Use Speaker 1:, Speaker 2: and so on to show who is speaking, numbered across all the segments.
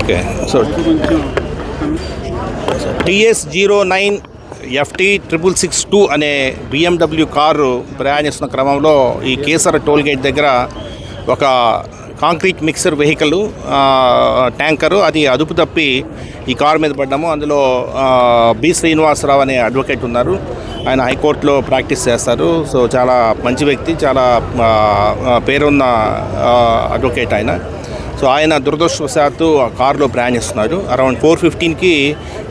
Speaker 1: Okay. So TS09FT6662 అనే BMW car ప్రయాణిస్తున్న క్రమంలో ఈ కేసర టోల్గేట్ దగ్గర ఒక కాంక్రీట్ మిక్సర్ వెహికల్ ట్యాంకరు అది అదుపు తప్పి ఈ కారు మీద పడ్డాము. అందులో బి శ్రీనివాసరావు అనే అడ్వకేట్ ఉన్నారు. ఆయన హైకోర్టులో ప్రాక్టీస్ చేస్తారు. సో చాలా మంచి వ్యక్తి, చాలా పేరున్న అడ్వకేట్ ఆయన. సో ఆయన దురదృష్టవశాత్తు ఆ కారులో ప్రయాణిస్తున్నారు. అరౌండ్ 4:15కి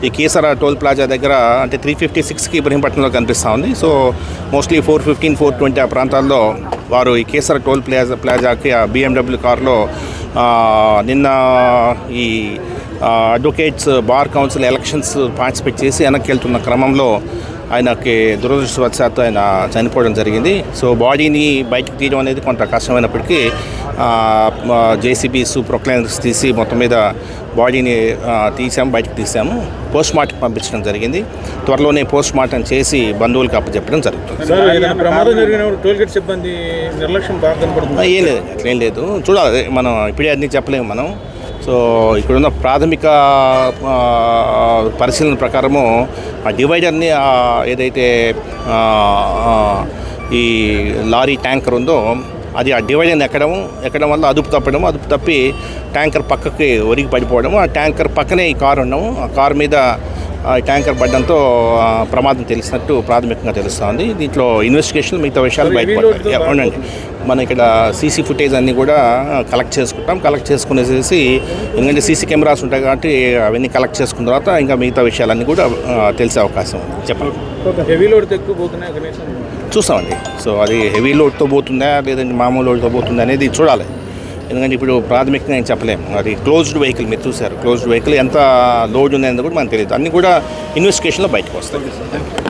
Speaker 1: ఈ కేసర టోల్ ప్లాజా దగ్గర, అంటే 356కి ఇబ్రహీంపట్నంలో కనిపిస్తూ ఉంది. సో మోస్ట్లీ 4:15, 4:20 ఆ ప్రాంతాల్లో వారు ఈ కేసర టోల్ ప్లాజాకి ఆ BMW కారులో నిన్న ఈ advocates bar council elections participate చేసి వెనక్కి వెళ్తున్న క్రమంలో ఆయనకి దురదృష్టవశాత్తు ఆయన చనిపోవడం జరిగింది. సో బాడీని బయటకు తీయడం అనేది కొంత కష్టమైనప్పటికీ JCBs ప్రొక్లైనర్స్ తీసి మొత్తం మీద బాడీని బయటకు తీసాము. పోస్ట్ మార్టం పంపించడం జరిగింది. త్వరలోనే పోస్ట్ మార్టం చేసి బంధువులకు అప్పచెప్పడం జరుగుతుంది. ఏం లేదు, అట్లేం లేదు. చూడాలి, మనం ఇప్పుడే అన్నీ చెప్పలేము మనం. సో ఇక్కడున్న ప్రాథమిక పరిశీలన ప్రకారము ఆ డివైడర్ని ఏదైతే ఈ లారీ ట్యాంకర్ ఉందో అది ఆ డివైడర్ని ఎక్కడం వల్ల అదుపు తప్పి ట్యాంకర్ పక్కకి ఒరిగి పడిపోవడము, ఆ ట్యాంకర్ పక్కనే ఈ కారు ఉండము, ఆ కారు మీద ట్యాంకర్ పడడంతో ప్రమాదం తెలిసినట్టు ప్రాథమికంగా తెలుస్తుంది. దీంట్లో ఇన్వెస్టిగేషన్ మిగతా విషయాలు బయటపడతాయి. అవునండి, మనం ఇక్కడ సీసీ ఫుటేజ్ అన్నీ కూడా కలెక్ట్ చేసుకునేసి, ఎందుకంటే సీసీ కెమెరాస్ ఉంటాయి కాబట్టి అవన్నీ కలెక్ట్ చేసుకున్న తర్వాత ఇంకా మిగతా విషయాలన్నీ కూడా తెలిసే అవకాశం ఉంది. చెప్పండి.
Speaker 2: హెవీ లోడ్తో ఎక్కువ పోతున్నాయి
Speaker 1: చూస్తామండి. సో అది హెవీ లోడ్తో పోతుందా లేదంటే మామూలు లోడ్తో పోతుందా అనేది చూడాలి. ఎందుకంటే ఇప్పుడు ప్రాథమికంగా నేను చెప్పలేము. అది క్లోజ్డ్ వెహికల్, మీరు చూసారు, క్లోజ్డ్ వెహికల్ ఎంత లోడ్ ఉందనేది కూడా మనకు తెలియదు. అన్నీ కూడా ఇన్వెస్టిగేషన్లో బయటకు వస్తాయి.